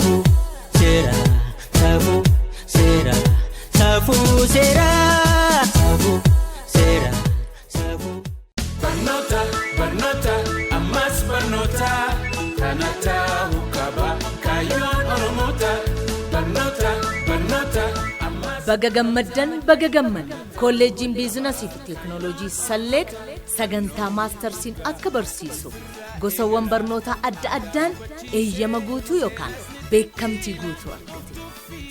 Safuu, Seeraa, Safuu, Seeraa, Safuu, Seeraa, Safuu, Seeraa, Safuu. Barnoota, ammas barnoota, kanata hukaba, kayoon oromoota. Barnoota, ammas. Baga gammaddan. Kolleejjiin biizinasii fi teekinooloojii Select sagantaa maastarsiin akka barsiisu gosawwan barnoota adda addaan eeyyama guutuu yookaan beekamtii guutuu argate.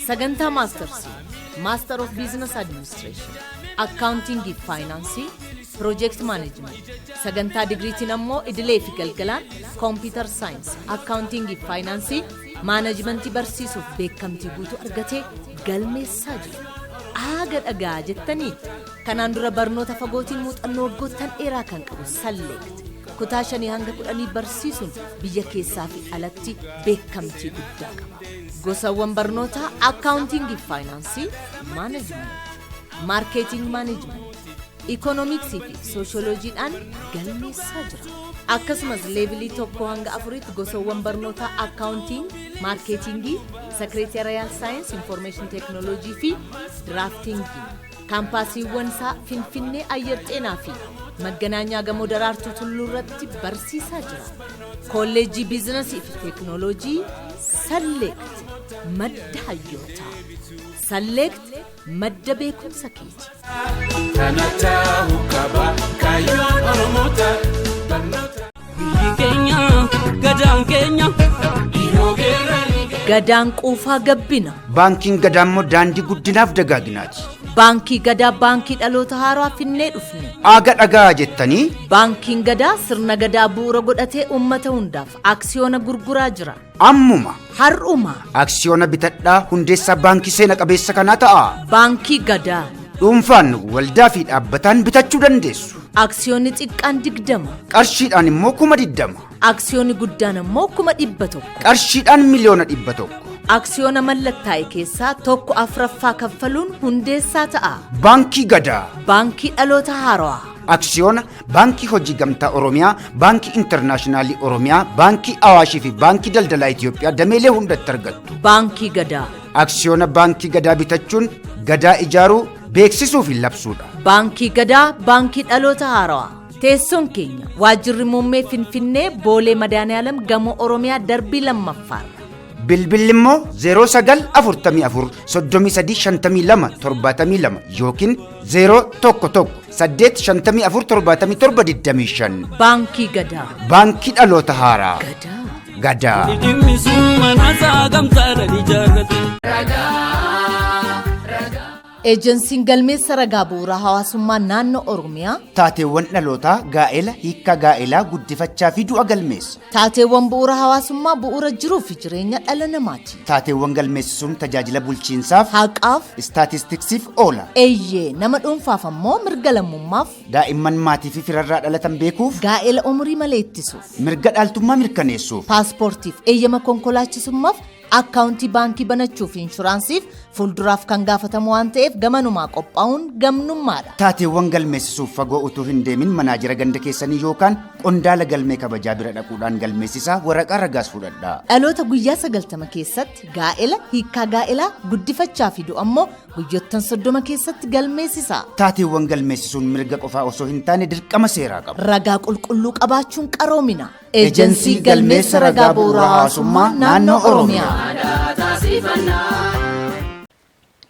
Sagantaa maastarsii Master of Business Administration, Accounting fi Finance, Project Management. Sagantaa digriitiin ammoo idilee fi galgalaan Computer Science, Accounting fi Finance, Management barsiisuuf beekamtii guutuu argate galmeessaa jira. Aaga dhagaa jettanii kanaan dura barnoota fagootiin muuxannoo waggoottan dheeraa kan qabu Select kutaa 5 hanga 10 barsiisuun biyya keessaa fi alatti beekamtii guddaa qaba. Gosawwan barnoota Accounting fi Finance, Management, Marketing Management, Economics fi Sociology'dhaan galmeessaa jira. Akkasumas levelii 1 hanga 4tti gosawwan barnoota Accounting, Marketing, Secretarial Science, Information Technology fi Drafting. Kaampaasiiwwan isaa Finfinnee Ayyar Xeenaa fi Maganaanyaa Gamoo Daraartuu Tulluu irratti barsiisaa jira. Kolleejjii Biizinasii fi Teekinooloojii Select madda hayyootaa. Select madda beekumsa keeti. Kanata hukaba, kayoon oromoota. Biyyi keenya, gadaan keenya, dhiiroo geerranii. Gadaan quufaa gabbina. Baankiin gadaa immoo daandii guddinaaf dagaaginaati. Baankii gadaa baankii dhaloota haaraa finnee dhufne. Aaga dhagaa jettanii. Baankiin gadaa sirna gadaa bu'uura godhatee uummata hundaaf aksiyoona gurguraa jira. Ammuma. Har'uma. Aksiyoona bitadhaa hundeessaa baankii seena qabeessa kanaa ta'a. Baankii gadaa. Dhuunfaan waldaa fi dhaabbataan bitachuu dandeessu. Aksiyoonni xiqqaan 20. Qarshiidhaan immoo 20,000. Aksiyoonni guddaan immoo 100,000. Qarshiidhaan miliyoona 100. Aksiyoona mallattaa'e keessaa 1/4 kaffaluun hundeessaa ta'a. Baankii gadaa. Baankii dhaloota haaraa. Aksiyoona baankii hojii gamtaa Oromiyaa, baankii intarnaashinaallii Oromiyaa, baankii Awaashii fi baankii daldalaa Itoophiyaa dameelee hundatti argattu. Baankii gadaa. Aksiyoona baankii gadaa bitachuun gadaa ijaaruu, beeksisuu fi labsuudha. Baankii gadaa baankii dhaloota haaraa. Teessoon keenya waajjirri muummee Finfinnee Boolee Madaaniyaalam Gamoo Oromiyaa darbii 2ffaa. Bilbilli immoo 0944 3352 72 yookiin 011 854 77 25. Baankii gadaa. Baankii dhaloota haaraa. Gadaa. Eejensiin galmeessa ragaa bu'uuraa hawaasummaa naannoo Oromiyaa taateewwan dhalootaa gaa'ela, hiikkaa gaa'elaa, guddifachaa fi du'a galmeessa. Taateewwan bu'uura hawaasummaa bu'uura jiruu fi jireenya dhala namaati. Taateewwan galmeessisuun tajaajila bulchiinsaaf, haqaaf, istaatistiksiif oola. Eeyyee nama dhuunfaaf ammoo mirga lammummaaf, daa'imman maatii fi firarraa dhalatan beekuuf, gaa'ela umurii malee ittisuuf, mirga dhaaltummaa mirkaneessuuf, paaspoortiif, eeyyama konkolaachisummaaf, akkaawuntii baankii banachuuf, inshuraansiif fuulduraaf kan gaafatamu waan ta'eef gamanumaa qophaa'uun gamnummaadha. Taateewwan galmeessisuuf fagoo utuu hin deemin manaajira ganda keessanii yookaan qondaala galmee kabajaa bira dhaquudhaan galmeessisaa waraqaa ragaas fudhadhaa. Dhaloota guyyaa 90 keessatti gaa'ela, hiikkaa gaa'elaa, guddifachaa fi du'a ammoo guyyoottan 30 keessatti galmeessisaa. Taateewwan galmeessisuun mirga qofaa osoo hin taane dirqama seeraa qaba. Ragaa qulqulluu qabaachuun qaroomina. Eejensii galmeessa ragaa bu'uuraa hawaasummaa naannoo Oromiyaa.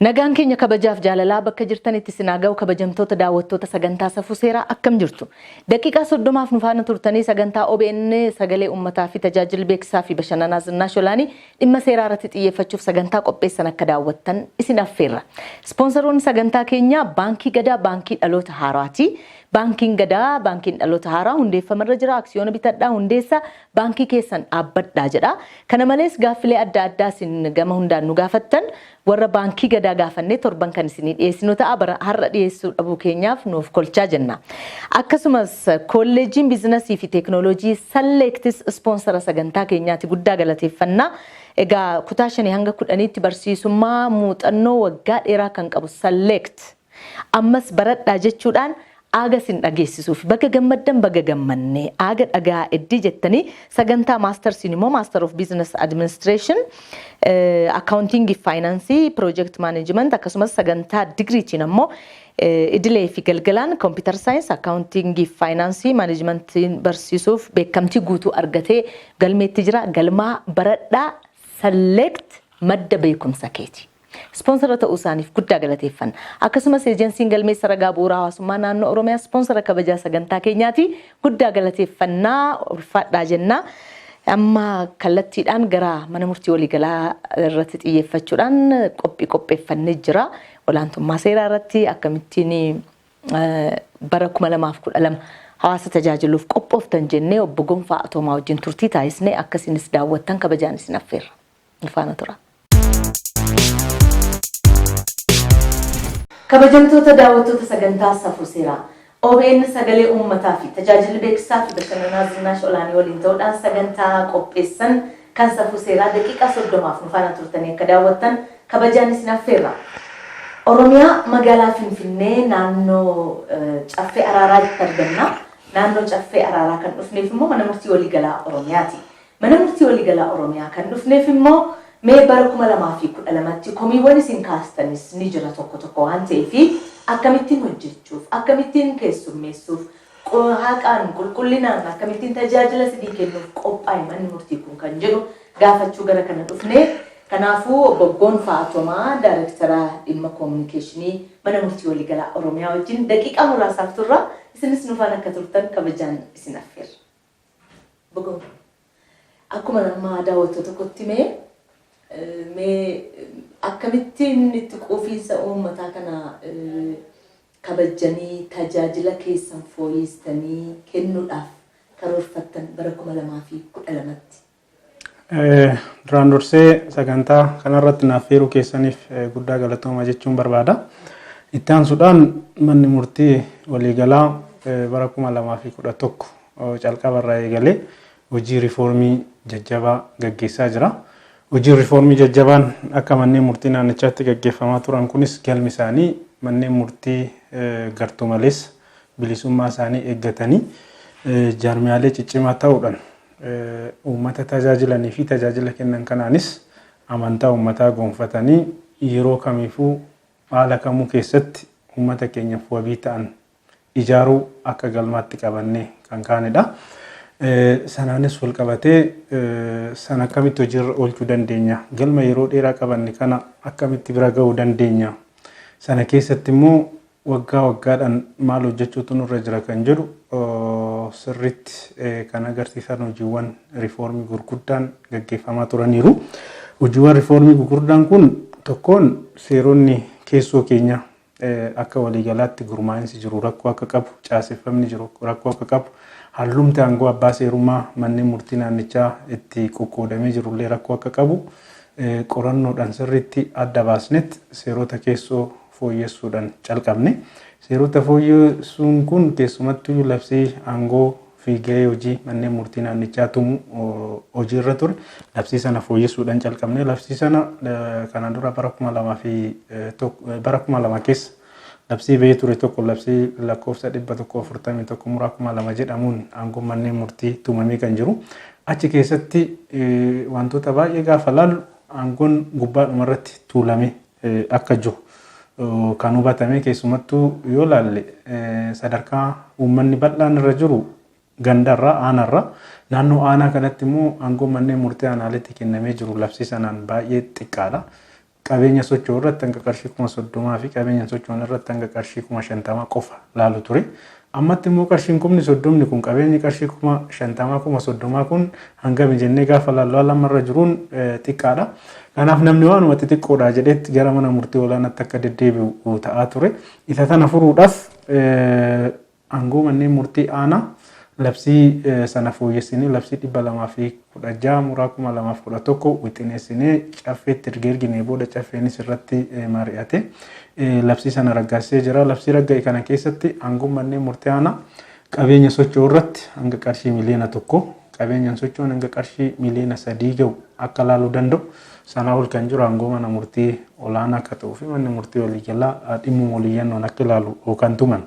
Nagaan keenya kabajaaf jaalalaa bakka jirtanitti sinaa ga'u kabajamtoota daawwattoota sagantaa safuu seeraa akkam jirtu. Daqiiqaa 30 nu faana turtanii sagantaa OBN sagalee uummataa fi tajaajila beeksisaa fi bashannanaa zinnaa sholaanii dhimma seeraa irratti xiyyeeffachuuf sagantaa qopheessan akka daawwattan isin affeerra. Ispoonsaroonni sagantaa keenyaa baankii gadaa baankii dhaloota haaraati. Baankiin gadaa baankiin dhaloota haaraa hundeeffamarra jira. Aksiyoona bitadhaa hundeessa baankii keessan dhaabbadhaa jedha. Kana malees gaaffilee adda addaa isin gama hundaan nu gaafattan warra baankii gadaa gaafannee torban kan isinii dhiyeessinu ta'a. Har'a dhiyeessuu dhabuu keenyaaf nuuf kolchaa jenna. Akkasumas kolleejiin biizinasii fi teekinooloojii Sellectis ispoonsara sagantaa keenyaati guddaa galateeffannaa. Egaa kutaa 5 hanga 10tti barsiisummaa muuxannoo waggaa dheeraa kan qabu Select ammas baradhaa jechuudhaan aaga sin dhageessisuuf baga gammaddan baga gammannee aaga dhagaa eddii jettanii sagantaa maastarsiin immoo Master of Business Administration accounting finance project management akkasumas sagantaa digriitiin ammoo idilee fi galgalaan computer science accounting finance management barsiisuuf beekamtii guutuu argatee galmeetti jira galmaa baradhaa select madda beekumsa keeti. Sponsor ta'uu isaaniif guddaa galateeffanna. Akkasumas ejensiin galmeessa ragaa bu'uuraa hawaasummaa naannoo Oromiyaa sponsora kabajaa sagantaa keenyaati guddaa galateeffannaa ulfaadhaa jenna. Amma kallattiidhaan gara mana murtii waliigalaa irratti xiyyeeffachuudhaan qopheeffannee jira. Olaantummaa seeraa irratti akkamittiin bara 2012 hawaasa tajaajiluuf qophooftan jennee obbo Gonfaa Atoomaa wajjin turtii taasisnee akkasinis daawwattan kabajaan isin affeerra. Ulfaana tura. Kabajamtoota daawwattoota sagantaa safuu seeraa OBN sagalee uummataa fi tajaajila beeksisaa fi bashannanaa zinaash olaanii waliin ta'uudhaan sagantaa qopheessan kan safuu seeraa daqiiqaa 30 nufaana turtanii akka daawwattan kabajaan isin affeerra. Oromiyaa magaalaa Finfinnee naannoo caffee araaraatti argamna. Naannoo caffee araaraa kan dhufneef immoo mana murtii waliigalaa Oromiyaati. Mana murtii waliigalaa Oromiyaa kan dhufneef immoo mee bara 2012tti komiiwwan isin kaastanis ni jira tokko waan ta'eef akkamittiin hojjechuuf akkamittiin keessummeessuuf haqaan qulqullinaan akkamittiin tajaajila sidii kennuuf qophaa'e manni murtii kun kan jedhu gaafachuu gara kana dhufne. Kanaafuu obbo Gonfaa Atoomaa Daayirektara dhimma koominikeeshinii mana murtii waliigalaa Oromiyaa wajjin daqiiqaa muraasaaf turra isinis nufaan akka turtan kabajaan isin affeerra. Bogo akkuma nama daawwattoota tokkotti mee akkamittiin itti quufiinsa uummataa kana kabajanii tajaajila keessan fooyyessanii kennuudhaaf karoorfattan bara 2012tti. Duraan dursee sagantaa kanarratti naaf affeeruu keessaniif guddaa galatoomaa jechuun barbaada. Itti aansuudhaan manni murtii waliigalaa bara 2011 calqabarraa eegalee hojii riifoormii jajjabaa gaggeessaa jira. Hojii riifoormii jajjabaan akka manneen murtii naannichaatti gaggeeffamaa turan kunis galmi isaanii manneen murtii gartuu malees bilisummaa isaanii eeggatanii jaarmiyaalee ciccimaa ta'uudhaan uummata tajaajilanii fi tajaajila kennan kanaanis amantaa uummataa gonfatanii yeroo kamiifuu haala kamuu keessatti uummata keenyaaf wabii ta'an ijaaruu akka galmaatti qabannee kan kaanedha. Sanaanis wal qabatee sana akkamitti hojiirra oolchuu dandeenya galma yeroo dheeraa qabanne kana akkamitti bira ga'uu dandeenya sana keessatti immoo waggaa waggaadhaan maal hojjechuutu nurra jira kan jedhu sirriitti kan agarsiisan hojiiwwan riifoormii gurguddaan gaggeeffamaa turaniiru. Hojiiwwan riifoormii gurguddaan kun tokkoon seeronni keessoo keenya akka waliigalaatti gurmaa'insi jiru rakkoo akka qabu caaseffamni jiru rakkoo akka qabu hallumti aangoo abbaa seerummaa manneen murtii naannichaa itti qoqqoodamee jirullee rakkoo akka qabu qorannoodhaan sirriitti adda baasnetti seerota keessoo fooyyessuudhaan calqabne. Seerota fooyyessuun kun keessumattuu labsii aangoo fi gahee hojii manneen murtii naannichaa tumu hojiirra ture. Labsii sana fooyyessuudhaan calqabne. Labsii sana kana dura bara 2002 keessa labsii bahee ture tokko labsii lakkoofsa 141 muraa 2002 jedhamuun aangoo manneen murtii tumamee kan jiru. Achi keessatti wantoota baay'ee gaafa laallu aangoon gubbaadhuma irratti tuulame akka jiru kan hubatame keessumattuu yoo laalle sadarkaa uummanni bal'aan irra jiru gandarraa aanarraa naannoo aanaa kanatti immoo aangoo manneen murtii aanaaletti kennamee jiru labsii sanaan baay'ee xiqqaadha. Qabeenya socho'uu irratti hanga qarshii 30,000 fi qabeenya socho'uu irratti hanga qarshii 50,000 qofa laalu ture. Ammatti immoo qarshiin 30,000 kun qabeenyi qarshii 50,000 30,000 kun hanga mijennee gaafa laallu lamarra jiruun xiqqaadha. Kanaaf namni waanuma xixiqqoodha jedhetti gara mana murtii olaanaatti akka deddeebi'u ta'aa ture. Isa sana furuudhaaf aangoo manneen murtii aanaa labsii sana fooyyessinee labsii 216 muraa 2011 wixineessinee caffeetti ergine booda caffeenis irratti mari'ate labsii sana raggaasisee jira. Labsii ragga'e kana keessatti aangoon manneen murtii aanaa qabeenya socho'uu irratti hanga qarshii miliyoona 1 qabeenyaan socho'uun hanga qarshii miliyoona 3 ga'u akka laaluu danda'u sana ol kan jiru aangoo mana murtii olaanaa akka ta'uu fi manni murtii waliigalaa dhimma waliiyyannoon akka ilaalu yookaan tuman.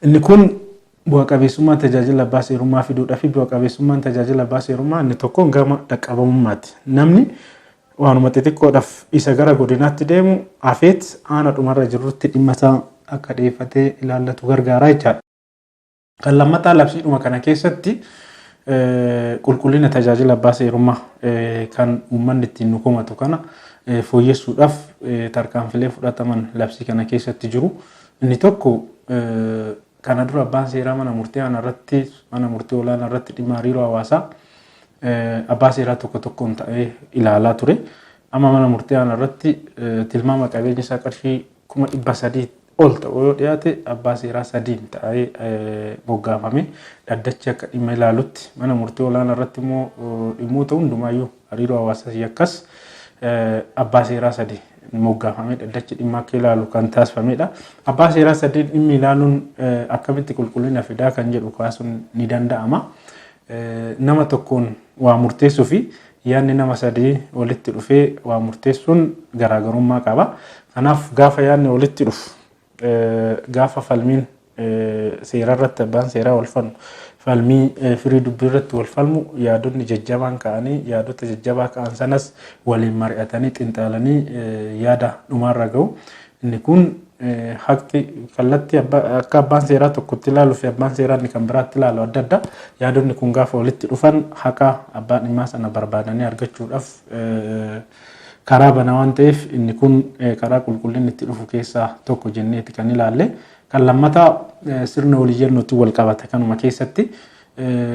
Inni kun bu'a qabeessummaa tajaajila abbaa seerummaa fiduudhaa fi bu'a qabeessummaan tajaajila abbaa seerummaa inni tokko gama dhaqqabamummaati. Namni waanuma xixiqqoodhaaf isa gara godinaatti deemu afeet aana dhumarra jirutti dhimma isaa akka dhiyeeffatee ilaallatu gargaaraa jechaadha. Kan lammataa labsiidhuma kana keessatti qulqullina tajaajila abbaa seerummaa kan uummanni ittiin nu komatu kana fooyyessuudhaaf tarkaanfilee fudhataman labsii kana keessatti jiru. Inni tokko kana dura abbaan seeraa mana murtii aanarratti mana murtii olaanaa irratti dhimma hariiroo hawaasaa abbaa seeraa tokko tokkoon ta'ee ilaalaa ture. Amma mana murtii aanarratti tilmaama qabeenya isaa qarshii 300,000 ol ta'uu yoo dhiyaate abbaa seeraa 3 ta'ee moggaafame dhaddachi akka dhimma ilaalutti mana murtii olaanaa irratti immoo dhimmoota hundumaayyuu hariiroo hawaasaa yakkas abbaa seeraa 3 moggaafame dhaddachi dhimma akka ilaalu kan taasifamedha. Abbaa seeraa 3 dhimmi ilaaluun akkamitti qulqullina fidaa kan jedhu kaasuun ni danda'ama. Nama tokkoon waa murteessuu fi yaadni nama 3 walitti dhufee waa murteessuun garaagarummaa qaba. Kanaaf gaafa yaadni walitti dhufu gaafa falmiin seera irratti abbaan seeraa wal falmu falmii firii dubbii irratti wal falmu yaadonni jajjabaan ka'anii yaadota jajjabaa ka'an sanas waliin mari'atanii xinxaalanii yaada dhumaarra ga'u. Inni kun haqti kallattii akka abbaan seeraa tokkotti ilaaluu fi abbaan seeraa inni kan biraatti ilaalu adda adda. Yaadonni kun gaafa walitti dhufan haqa abbaan dhimmaa sana barbaadanii argachuudhaaf karaa banaa waan ta'eef inni kun karaa qulqullinni itti dhufu keessaa tokko jenneeti kan ilaalle. Kan lammataa sirna waliyyannootti wal qabata kanuma keessatti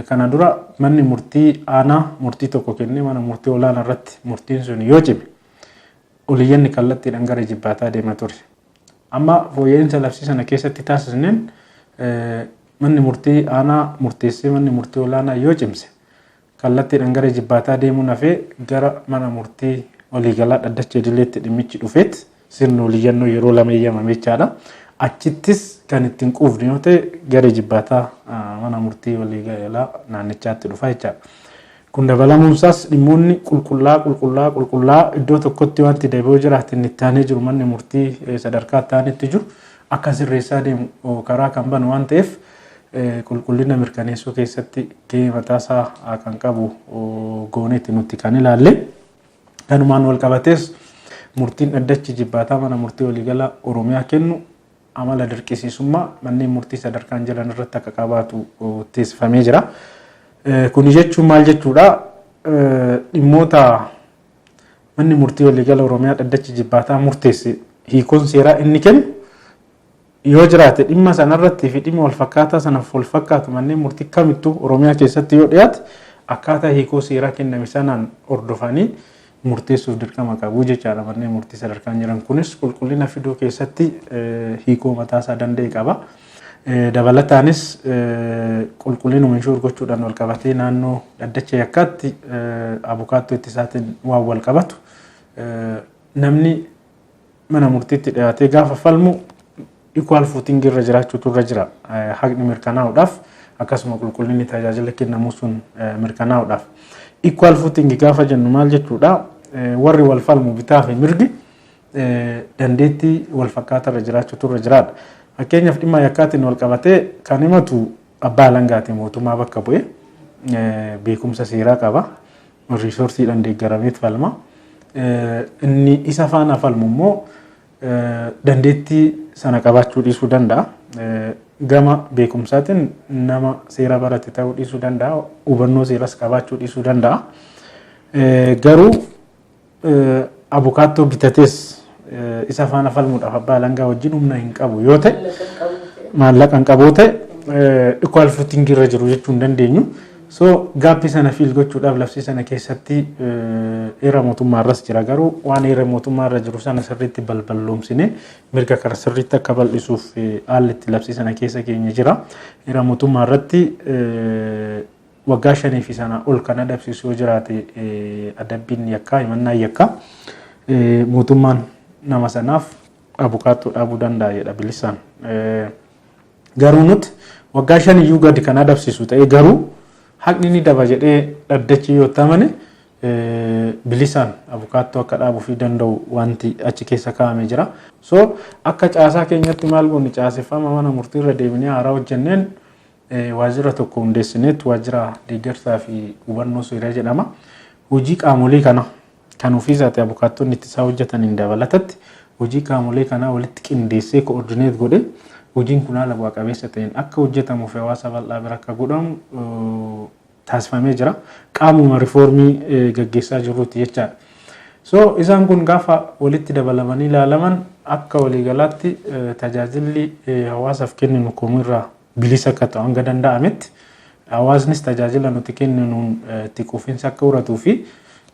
kana dura manni murtii aanaa murtii tokko kennee mana murtii olaanaa irratti murtiin sun yoo cime waliyyanni kallattiidhaan gara jibbaataa deema ture. Amma fooyya'insa labsii sana keessatti taasisneen manni murtii aanaa murteessee manni murtii olaanaa yoo cimse kallattiidhaan gara jibbaataa deemuun hafee gara mana murtii waliigalaa dhaddacha idileetti dhimmichi dhufeet sirna waliyyannoo yeroo lama eeyyamame jechaadha. Achittis kan ittiin quufne yoo ta'e gara jibbaataa mana murtii waliigalaa naannichaatti dhufa jechaadha. Kun dabalamuunsaas dhimmoonni qulqullaa iddoo tokkotti wanti deebi'uu jiraate inni itti aanee jiru manni murtii sadarkaa itti aanetti jiru akka sirreessaa deemu karaa kan banu waan ta'eef qulqullina mirkaneessuu keessatti gahee mataasaa kan qabu gooneetti nutti kan ilaalle. Kanumaan wal qabatees murtiin dhaddachi jibbaataa mana murtii waliigalaa Oromiyaa kennu amala dirqisiisummaa manneen murtii sadarkaan jiran irratti akka qabaatu taasifamee jira. Kun jechuun maal jechuudha? Dhimmoota manni murtii waliigala Oromiyaa dhaddachi jibbaataa murteesse hiikoon seeraa inni kennu yoo jiraate dhimma sanarratti fi dhimma wal fakkaataa sanaaf wal fakkaatu manneen murtii kamittuu Oromiyaa keessatti yoo dhiyaate akkaataa hiikoo seeraa kenname sanaan hordofanii murteessuuf dirqama qabu jechaadha. Manneen murtii sadarkaan jiran kunis qulqullina fiduu keessatti hiikoo mataasaa danda'e qaba. Dabalataanis qulqullinuma inshuur gochuudhaan wal qabatee naannoo dhaddacha yakkaatti abukaattoo ittisaatiin waan wal qabatu namni mana murtiitti dhiyaatee gaafa falmu equal footing irra jiraachuutu irra jira. Haqni mirkanaa'uudhaaf akkasuma qulqullinni tajaajila kennamu sun mirkanaa'uudhaaf. Equal footing gaafa jennu maal jechuudha? Warri wal falmu bitaa fi mirgi dandeettii wal fakkaataa irra jiraachuutu irra jiraadha. Fakkeenyaaf dhimma yakkaatiin wal qabatee kan himatu abbaa alangaati mootummaa bakka bu'e beekumsa seeraa qaba. Riisorsiidhaan deeggarameet falma. Inni isa faana falmu immoo dandeettii sana qabaachuu dhiisuu danda'a. Gama beekumsaatiin nama seera barate ta'uu dhiisuu danda'a. Hubannoo seeras qabaachuu dhiisuu danda'a. Garuu abukaattoo bitatees isa faana falmuudhaaf abbaa alangaa wajjin humna hin qabu yoo ta'e maallaqa hin qabu ta'e equal footing irra jiru jechuu hin dandeenyu. So gaaffii sana fiil gochuudhaaf labsii sana keessatti heera mootummaarras jira. Garuu waan heera mootummaarra jiru sana sirriitti balballoomsine mirga karaa sirriitti akka bal'isuuf haalli itti labsii sana keessa keenya jira. Heera mootummaarratti waggaa 5 fi sana ol kan adabsiisu yoo jiraate adabbiin yakkaa himannaa yakkaa mootummaan nama sanaaf abukaattoo dhaabuu danda'a jedha bilisaan. Garuu nuti waggaa 5 iyyuu gadi kan adabsiisu ta'e garuu haqni ni daba jedhee dhaddachi yoo ta'amane bilisaan abukaattoo akka dhaabuu fi danda'u wanti achi keessa kaa'amee jira. So akka caasaa keenyatti maal goone caaseffama mana murtiirra deebinee haaraa hojjenneen waajjira tokko hundeessineet waajjira deeggarsaa fi hubannoo seeraa jedhama. Hojii qaamolee kana kan ofiisaati abukaattonni itti isaa hojjetaniin dabalatatti hojii qaamolee kanaa walitti qindeessee koordineet godhe hojiin kun haala bu'aa qabeessa ta'een akka hojjetamuuf hawaasa bal'aa bira akka godhamu taasifamee jira. Qaamuma riifoormii gaggeessaa jirruuti jechaadha. So isaan kun gaafa walitti dabalamanii ilaalaman akka waliigalaatti tajaajilli hawaasaaf kenninu koomirraa bilisa akka ta'u hanga danda'ametti hawaasnis tajaajila nuti kenninuun itti quufinsa akka horatuu fi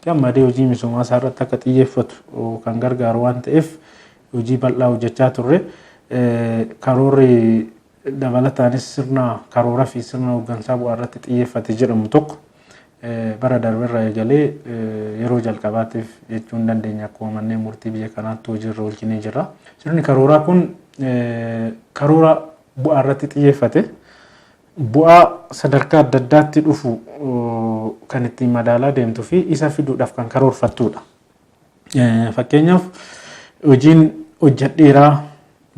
gammadee hojii misoomaa isaa irratti akka xiyyeeffatu kan gargaaru waan ta'eef hojii bal'aa hojjechaa turre. Karoorri dabalataanis sirna karooraa fi sirna hooggansaa bu'aa irratti xiyyeeffate jedhamu tokko bara darbeerraa eegalee yeroo jalqabaatiif jechuun dandeenya akkuma manneen murtii biyya kanaatti hojiirra oolchinee jira. Sirni karooraa kun karoora bu'aa irratti xiyyeeffate bu'aa sadarkaa adda addaatti dhufu kan ittiin madaalaa deemtuu fi isa fiduudhaaf kan karoorfattudha. Fakkeenyaaf hojiin hojjedheeraa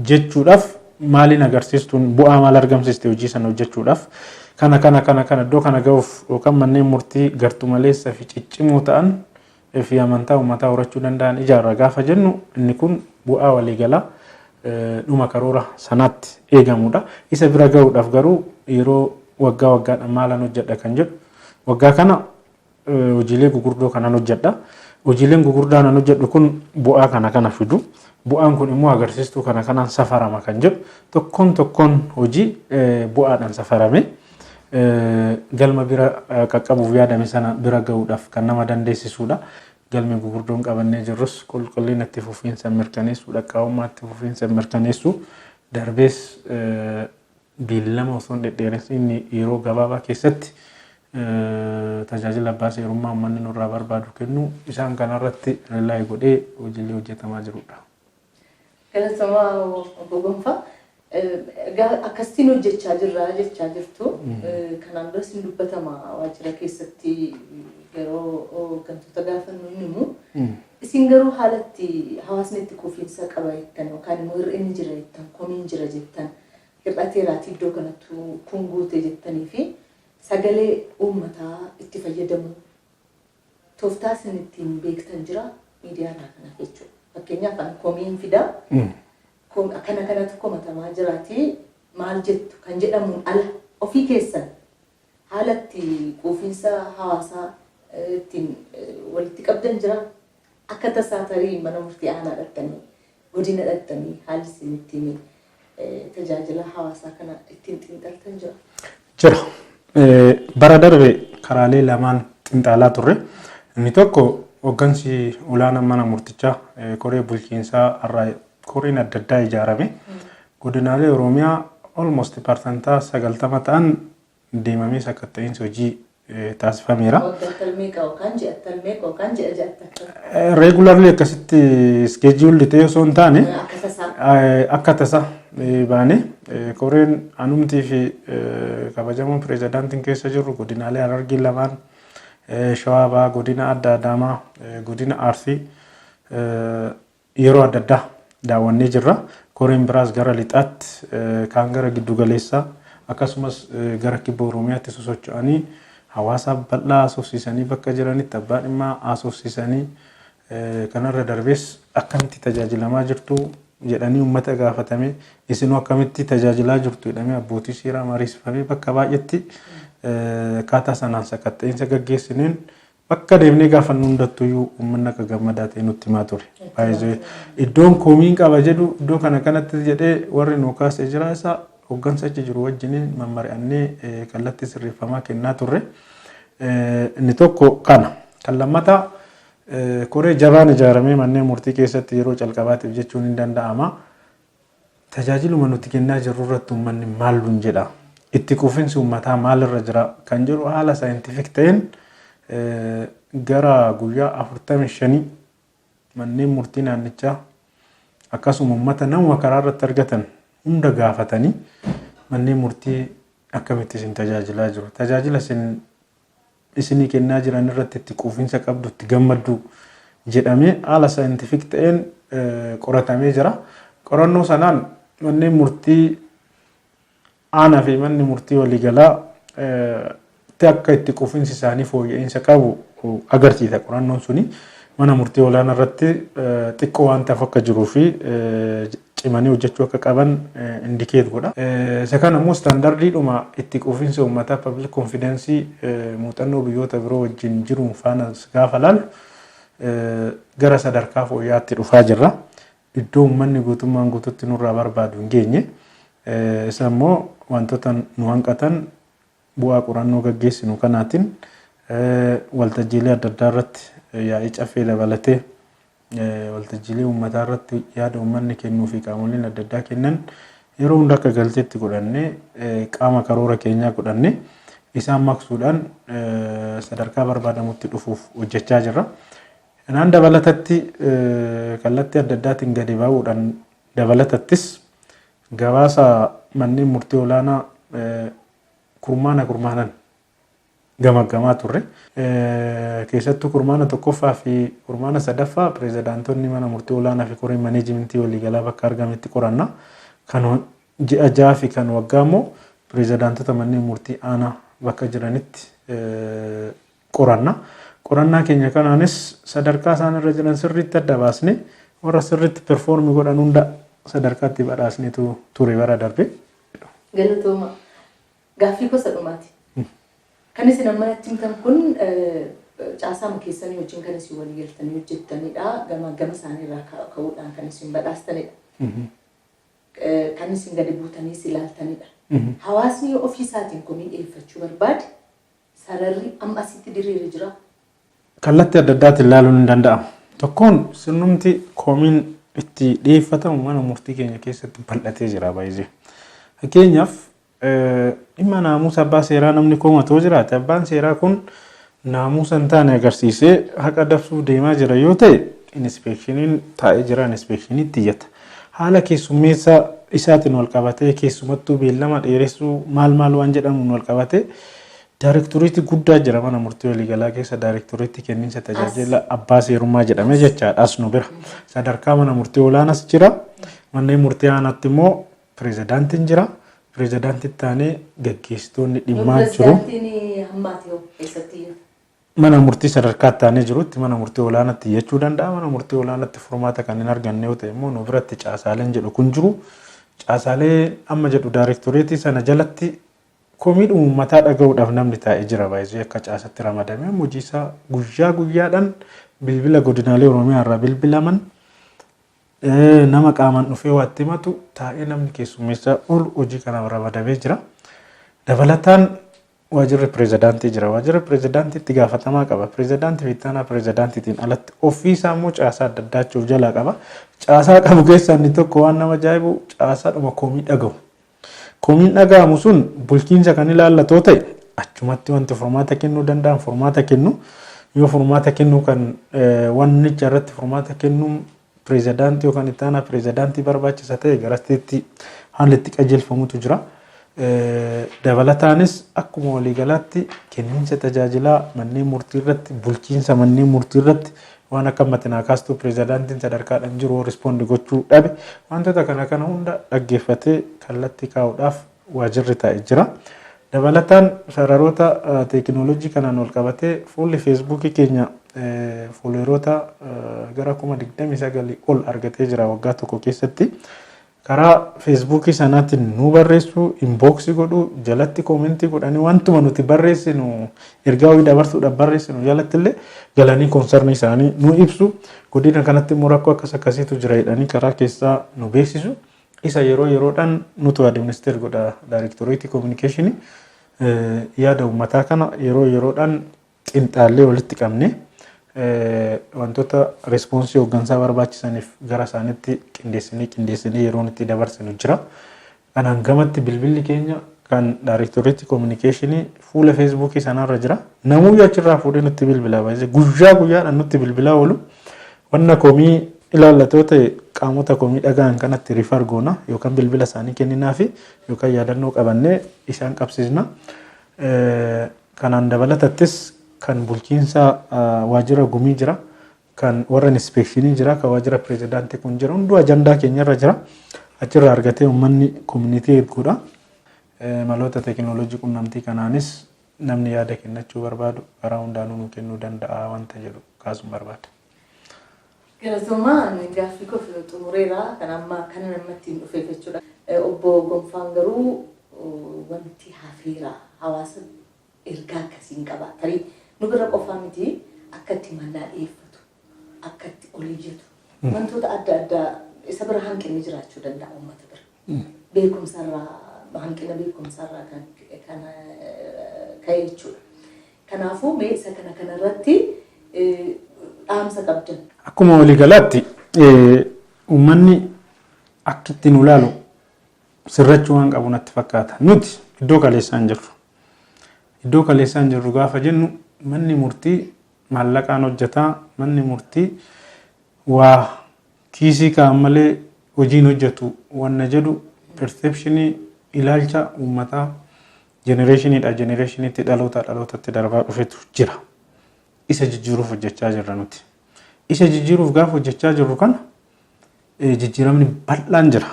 jechuudhaaf maaliin agarsiistuun bu'aa maal argamsiiste hojii sana hojjechuudhaaf kana iddoo kana ga'uuf yookaan manneen murtii gartuu maleessa fi ciccimoo ta'an fi amantaa uummataa horachuu danda'an ijaarra gaafa jennu inni kun bu'aa waliigalaa dhuma karoora sanaatti eegamudha. Isa bira ga'uudhaaf garuu yeroo waggaadhaan maalan hojjedha kan jedhu waggaa kana hojiilee gurguddoo kanan hojjedha. Hojiileen gurguddaan an hojjedhu kun bu'aa kana fidu. Bu'aan kun immoo agarsiistuu kanaan safarama kan jedhu tokkoon hojii bu'aadhaan safarame galma bira qaqqabuuf yaadame sana bira ga'uudhaaf kan nama dandeessisudha. Galmi gurguddoon qabannee jirrus qulqullina itti fufiinsa mirkaneessuu dhaqqaa'ummaa itti fufiinsa mirkaneessuu darbees beellama osoo hin dhedheeressin yeroo gabaabaa keessatti tajaajila abbaa seerummaa uummanni nurraa barbaadu kennu isaan kanarratti rilaay godhee hojiilee hojjetamaa jirudha. Galatamaa obbo Gonfaa akkasiin hojjechaa jirra jechaa jirtu kanaan duras hin dubbatama waajjira keessatti yeroo hooggantoota gaafannu himu isin garuu haalatti hawaasni itti quufinsa qaba jettan yookaan immoo hir'inni jira jettan komiin jira jettan hir'ateeraati iddoo kanattu kun guute jettanii fi sagalee uummataa itti fayyadamu tooftaa isin ittiin beektan jira miidiyaadhaa kanaaf jechuudha. Fakkeenyaaf kan komiin fidaa kanatu komatamaa jiraati maal jettu kan jedhamuun ala ofii keessan haalatti quufinsa hawaasaa ittiin walitti qabdan jira akka tasaa tarii mana murtii aanaa dhattanii godina dhattanii haalli isin ittiin tajaajila hawaasaa kana ittiin xiinxaltan jira. Jira. Bara darbe karaalee lamaan xiinxalaa turre. Inni tokko hooggansi olaanaa mana murtichaa koree bulchiinsaa irraa koreen adda addaa ijaarame godinaalee Oromiyaa almost parsantaa 90 ta'an deemamee sakatta'insa hojii taasifameera. Regularly akkasitti schedule ta'ee osoo hin taane akka tasa baane koreen anumtii fi kabajamoon pirezidaantiin keessa jirru godinaalee Harargee lamaan Shawaa Bahaa godina adda Adaamaa godina Arsii yeroo adda addaa daawwannee jirra. Koreen biraas gara lixaatti kaan gara giddu galeessaa akkasumas gara kibba Oromiyaatti sosocho'anii hawaasa bal'aa asoosisanii bakka jiranitti abbaa dhimmaa asoosisanii kanarra darbees akkamitti tajaajilamaa jirtu jedhanii uummata gaafatame isinuu akkamitti tajaajilaa jirtu jedhamee abbootii seeraa mariisifamee bakka baay'eetti akkaataa sanaan sakatta'insa gaggeessineen bakka deemnee gaafannu hundattuyyuu uummanni akka gammadaa ta'e nutti himaa ture. Iddoon koomiin qaba jedhu iddoo kanatti jedhee warri nuu kaasee jira isaa hooggansa achi jiru wajjiniin mammari'annee kallattii sirreeffamaa kennaa turre. Inni tokko kana. Kan lammataa koree jabaan ijaaramee manneen murtii keessatti yeroo calqabaatiif jechuun hin danda'ama. Tajaajiluma nuti kennaa jirru irratti uummanni maal nuun jedha. Itti quufinsi uummataa maalirra jira kan jedhu haala saayintifik ta'een gara guyyaa 45 manneen murtii naannichaa akkasuma uummata nama karaa irratti argatan hunda gaafatanii manneen murtii akkamitti isin tajaajilaa jiru. Tajaajila isinii kennaa jiran irratti itti quufinsa qabdu itti gammaddu jedhamee haala saayintifik ta'een qoratamee jira. Qorannoo sanaan manneen murtii aanaa fi manni murtii waliigalaa akka itti quufinsi isaanii fooyya'insa qabu agarsiisa qorannoon suni. mana murtii olaanaa irratti xiqqoo waan ta'eef akka jiruu fi cimanii hojjechuu akka qaban indikeet godha. Isa kana immoo istaandardiidhuma itti quufinsa uummataa public confidence muuxannoo biyyoota biroo wajjin jiru faana gaafa laallu gara sadarkaa fooyya'aatti dhufaa jirra. Iddoo uummanni guutummaan guututti nurraa barbaadu hin geenye. Isa immoo wantoota nu hanqatan bu'aa qorannoo gaggeessinu kanaatiin waltajjiilee adda addaa irratti yaa'ii caffee dabalatee waltajjiilee uummataa irratti yaada uummanni kennuu fi qaamoleen adda addaa kennan yeroo hunda akka galteetti godhannee qaama karoora keenyaa godhannee isaan maqsuudhaan sadarkaa barbaadamutti dhufuuf hojjechaa jirra. Kanaan dabalatatti kallattii adda addaatiin gadi bahuudhaan dabalatattis gabaasa manneen murtii olaanaa kurmaanaan gamaggamaa turre. Keessattuu kurmaana tokkoffaa fi kurmaana sadaffaa pirezidaantonni mana murtii olaanaa fi koreen maneejimentii waliigalaa bakka argametti qoranna. Kan ji'a ja'a fi kan waggaa immoo pirezidaantota manneen murtii aanaa bakka jiranitti qoranna. Qorannaa keenya kanaanis sadarkaa isaan irra jiran sirriitti adda baasne warra sirriitti performi godhan hunda sadarkaatti badhaasneetu ture bara darbe. Galatooma. Gaaffii gosa dhumaati. Kan isin amma natti himtan kun caasaa keessanii wajjin kan isin walii galtanii hojjettanidha. Gama isaaniirraa ka'uudhaan kan isin badhaastanidha. Kan isin gadi buutanii ilaaltanidha. Hawaasni ofii isaatiin komii dhiyeeffachuu barbaade sararri amma asitti diriiree jira. Kallattii adda addaatiin ilaaluun hin danda'amu. Tokkoon sirnumti komiin itti dhiyeeffatamu mana murtii keenya keessatti bal'atee jira baay'ee. Fakkeenyaaf dhimma naamusa abbaa seeraa namni komatoo jiraate abbaan seeraa kun naamusa hin taane agarsiisee haqa dabsuuf deemaa jira yoo ta'e inspeekshiniin taa'ee jira inspeekshiniitti iyyata. Haala keessummeessa isaatiin wal qabatee keessumattuu beellama dheeressuu maal waan jedhamuun wal qabatee Daarektoreetii guddaa jira mana murtii waliigalaa keessa daarektoreetii kenniinsa tajaajila abbaa seerummaa jedhamee jechaadha as nu bira. Sadarkaa mana murtii olaanaas jira. Manneen murtii aanaatti immoo pirezidaantiin jira. Pirezidaantii taanee gaggeessitoonni dhimmaa jiru. Mana murtii sadarkaa taanee jirutti mana murtii olaanaatti jechuu danda'a. Mana murtii olaanaatti furmaata kan hin arganne yoo ta'e immoo nu biratti caasaaleen jedhu kun jiru. Caasaalee amma jedhu daarektoreetii sana jalatti komiidhuma uummataa dhaga'uudhaaf namni taa'ee jira baay'ee akka caasatti ramadamee hojii isaa guyyaadhaan bilbila godinaalee Oromiyaa irraa bilbilaman nama qaamaan dhufee waatti himatu taa'ee namni keessummeessaa oolu hojii kana ramadamee jira. Dabalataan waajjirri pirezidaantii jira. Waajjirri pirezidaantii itti gaafatamaa qaba. Pirezidaantii fi ittaanaa pirezidaantiitiin alatti ofii isaa immoo caasaa adda addaachuuf jalaa qaba. Caasaa qabu keessaa inni tokko waan nama ajaa'ibu caasaadhuma komii dhaga'u. Komiin dhaga'amu sun bulchiinsa kan ilaallatoo ta'e achumatti wanti furmaata kennuu danda'an furmaata kennu. Yoo furmaata kennu kan wannicha irratti furmaata kennuun pirezidaantii yookaan ittaanaa pirezidaantii barbaachisa ta'e garasteetti haalli itti qajeelfamutu jira. Dabalataanis akkuma waliigalaatti kenniinsa tajaajilaa manneen murtii irratti bulchiinsa manneen murtii irratti waan akka matinaa kaastuu pirezidaantiin sadarkaadhaan jiru rispondi gochuu dhabe wantoota kana hunda dhaggeeffatee kallattii kaa'uudhaaf waajjirri taa'ee jira. Dabalataan sararoota teekinooloojii kanaan wal qabatee fuulli feesbuukii keenya fuuleroota gara 29 ol argatee jira waggaa tokko keessatti. Karaa feesbuukii sanaatiin nu barreessuu inboksii godhuu jalatti koomentii godhanii wantuma nuti barreessinu ergaa wayii dabarsuudhaaf barreessinu jalatti illee galanii koonsarnii isaanii nu ibsu godina kanatti immoo rakkoo akkasiitu jira jedhanii karaa keessaa nu beeksisu. Isa yeroodhaan nutu administeer godha daarektoreetii koominikeeshinii yaada uummataa kana yeroodhaan xinxaallee walitti qabne wantoota respoonsii hooggansaa barbaachisaniif gara isaaniitti qindeessinee yeroon itti dabarsinu jira. Kanaan gamatti bilbilli keenya kan daarektoreetii koominikeeshinii fuula feesbuukii sanarra jira. Namoonni achirraa fuudhee nutti bilbilaa baay'ee guyyaadhaan nutti bilbilaa oolu. Wanna komii ilaallatoo ta'e qaamota komii dhaga'an kanatti rifar goona yookaan bilbila isaanii kenninaa fi yookaan yaadannoo qabannee isaan qabsiisna. Kanaan dabalatattis kan bulchiinsa waajjira gumii jira, kan warra inspeekshinii jira, kan waajjira pirezidaantii kun jira. Hunduu ajandaa keenyarra jira. Achirraa argatee uummanni koominitii eeguudha. Maloota teekinooloojii qunnamtii kanaanis namni yaada kennachuu barbaadu karaa hundaanuu nu kennuu danda'a wanta jedhu kaasuun barbaada. Galatoomaa gaaffii koo xumureera kan amma kan namatti hin dhufee jechuudha. Obbo Gonfaan garuu wanti hafeera hawaasa ergaa akkasiin qaba. Tarii nu bira qofaa miti akka itti mannaa dhiyeeffatu, akka itti olii jedhu. Wantoota adda addaa isa bira hanqinni jiraachuu danda'a uummata bira. Beekumsarraa hanqina beekumsarraa kan ka'e jechuudha. Kanaafuu mee isa kanarratti dhaamsa qabdan. Akkuma waliigalaatti uummanni akka ittiin ulaalu sirrachuu waan qabu natti fakkaata. Nuti iddoo kaleessaan jirru. Iddoo kaleessaan jirru gaafa jennu manni murtii maallaqaan hojjetaa, manni murtii waa kiisii kaa'an malee hojiin hojjetu wanna jedhu perceptionii ilaalcha uummataa generationiidha generationiitti dhalootatti darbaa dhufetu jira. Isa jijjiiruuf hojjechaa jirra nuti. Isa jijjiiruuf gaafa hojjechaa jirru kana jijjiiramni bal'aan jira.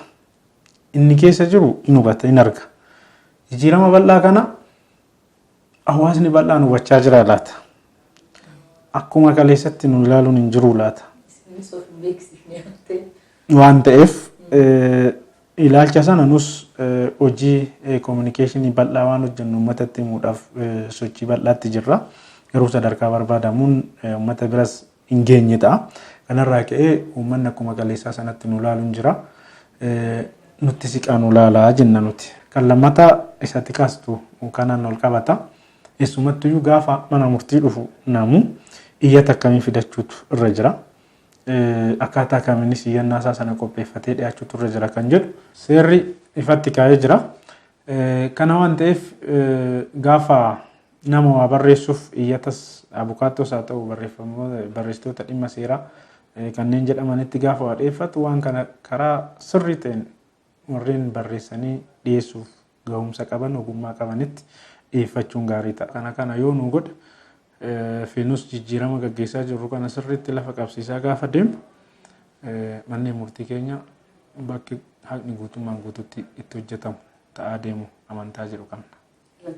Inni keessa jiru hin hubata hin arga. Jijjiirama bal'aa kana hawaasni bal'aan hubachaa jira laata. Akkuma kaleessatti nu ilaaluun hin jiru laata. Waan ta'eef ilaalcha sana nus hojii communicationii bal'aa waan hojjennu uummatatti himuudhaaf sochii bal'aatti jirra. Garuu sadarkaa barbaadamuun uummata biras hin geenye ta'a. Kanarraa ka'ee uummanni akkuma kaleessaa sanatti nu ilaaluun jira. Nutti siqaan ulaalaa jenna nuti. Kan lammataa isatti kaastu kanaan ol qabata. Eessumattuyyuu gaafa mana murtii dhufu namu iyyata akkamii fidachuutu irra jira. Akkaataa kamiinis iyyannaa isaa sana qopheeffatee dhiyaachuutu irra jira kan jedhu seerri ifatti kaa'ee jira. Kana waan ta'eef gaafa nama waa barreessuuf iyyatas abukaattos haa ta'u barreessitoota dhimma seeraa kanneen jedhamanitti gaafa waa dhiyeeffatu waan kana karaa sirrii ta'een warreen barreessanii dhiyeessuuf gahumsa qaban ogummaa qabanitti dhiyeeffachuun gaarii ta'a. Kana yoo nu godhe feenus jijjiirama gaggeessaa jirru kana sirriitti lafa qabsiisaa gaafa deemu manneen murtii keenya bakki haqni guutummaan guututti itti hojjetamu ta'aa deemu amantaa jedhu qabna.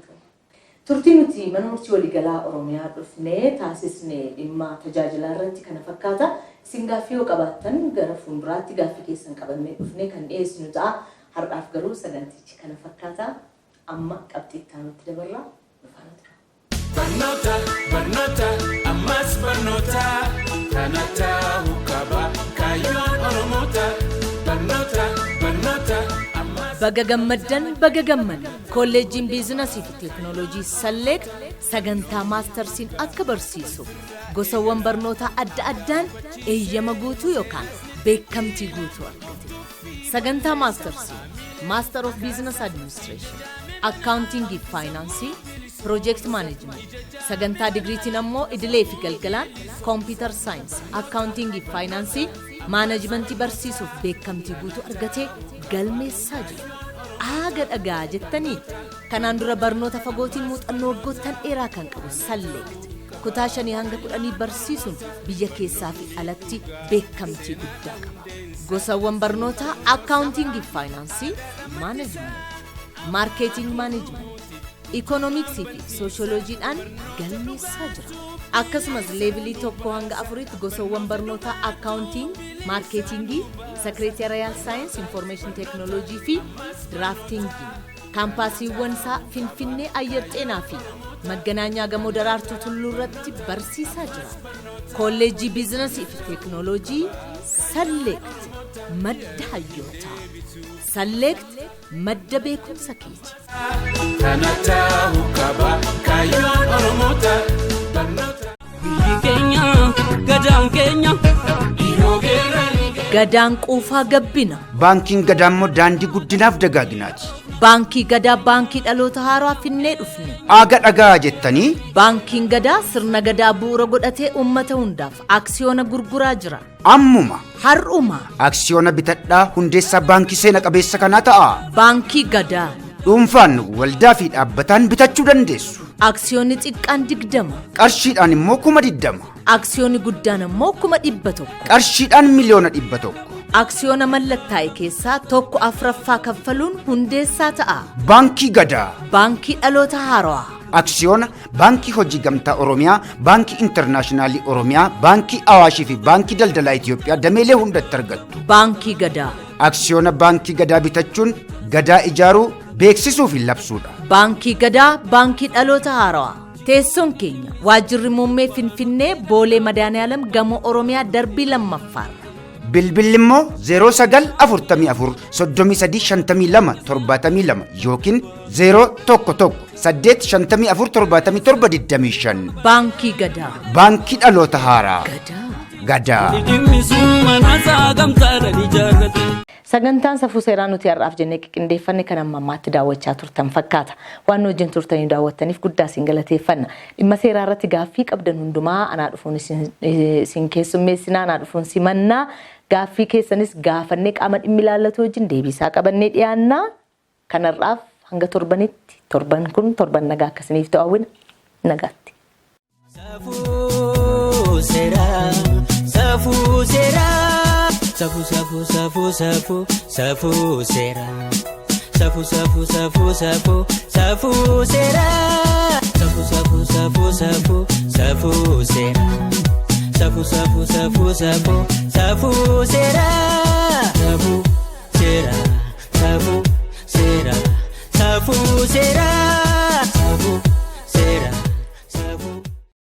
Turtii nuti mana murtii waliigalaa Oromiyaa dhufnee taasisnee dhimma tajaajilaa irratti kana fakkaata. Isin gaaffii yoo qabaattan gara fuulduraatti gaaffii keessan qabannee dhufnee kan dhiyeessinu ta'a. Har'aaf garuu sagantichi kana fakkaata. Amma qabxii itti aanutti dabarraa dhufaana tura. Barnoota ammas barnoota kana ta'uu qaba kaayyoon Oromoota. Barnoota ammas. Baga gammaddan baga gammadan kolleejjiin biizinasii fi teekinooloojii Salleeq sagantaa maastarsiin akka barsiisu gosawwan barnoota adda addaan eeyyama guutuu yookaan beekamtii guutuu argate. Sagantaa maastarsii Master of Business Administration, Accounting fi Finance, Project Management. Sagantaa digriitiin ammoo idilee fi galgalaan Computer Science, Accounting fi Finance, Management barsiisuuf beekamtii guutuu argatee galmeessaa jira. Aaga dhagaa jettanii kanaan dura barnoota fagootiin muuxannoo waggoottan dheeraa kan qabu Salleeqti. Kutaa 5 hanga 10 barsiisuun biyya keessaa fi alatti beekamtii guddaa qaba. Gosawwan barnoota Accounting fi Finance, Management, Marketing Management, Economics fi Sociology'dhaan galmeessaa jira. Akkasumas leevilii 1 hanga 4tti gosawwan barnoota Accounting, Marketing, Secretarial Science, Information Technology fi Drafting. Kaampaasiiwwan isaa Finfinnee Ayyar Xeenaa fi Maganaanyaa Gamoo Daraartuu Tulluu irratti barsiisaa jira. Kolleejjii Biizinasii fi Teekinooloojii Salleeqti madda hayyootaa. Salleeqti madda beekumsa keeti. Kana ta'uu qaba kaayyoon Oromoota. Biyyi keenya gadaan keenya dhiiroo geerranii. Gadaan quufaa gabbina. Baankiin gadaa immoo daandii guddinaaf dagaaginaati. Baankii gadaa baankii dhaloota haaraa finnee dhufne. Aaga dhagaa jettanii. Baankiin gadaa sirna gadaa bu'uura godhatee uummata hundaaf aksiyoona gurguraa jira. Ammuma. Har'uma. Aksiyoona bitadhaa hundeessaa baankii seena qabeessa kanaa ta'a. Baankii gadaa. Dhuunfaan waldaa fi dhaabbataan bitachuu dandeessu. Aksiyoonni xiqqaan 20. Qarshiidhaan immoo 20,000. Aksiyoonni guddaan immoo 100,000. Qarshiidhaan miliyoona 100. Aksiyoona mallattaa'e keessaa 1/4 kaffaluun hundeessaa ta'a. Baankii gadaa. Baankii dhaloota haaraa. aksiyoona baankii hojii gamtaa Oromiyaa, baankii intarnaashinaallii Oromiyaa, baankii Awaashii fi baankii daldalaa Itoophiyaa dameelee hundatti argattu. Baankii Gadaa. Aksiyoona baankii Gadaa bitachuun gadaa ijaaruu beeksisuu fi labsuudha. Baankii Gadaa baankii dhaloota haarawaa. Teessoon keenya waajjirri muummee Finfinnee Boolee Madaaniyaalam Gamoo Oromiyaa darbii lammaffaarra. Bilbilli immoo 0944 3352 72 yookiin 011 854 77 25. Baankii Gadaa. Baankii dhaloota haaraa. Gadaa. Sagantaan safuu seeraa nuti har'aaf jennee qindeeffanne kan ammammaatti daawwachaa turtan fakkaata. Waan wajjin turtanii daawwattaniif guddaa isin galateeffanna. Dhimma seeraa irratti gaaffii qabdan hundumaa anaa dhufuun isin keessummeessinaa, anaa dhufuun simannaa. Gaaffii keessanis gaafannee qaama dhimmi ilaallatu wajjin deebisaa qabannee dhiyaannaa. Kanarraaf hanga torbanitti, torban kun torban nagaa akkasiniif ta'awwina nagaatti. Safuu seeraa, safuu seeraa. Safuu safuu safuu safuu safuu seeraa. Safuu safuu safuu safuu safuu seeraa. Safuu safuu safuu safuu safuu seeraa. Safuu safuu safuu safuu safuu seeraa.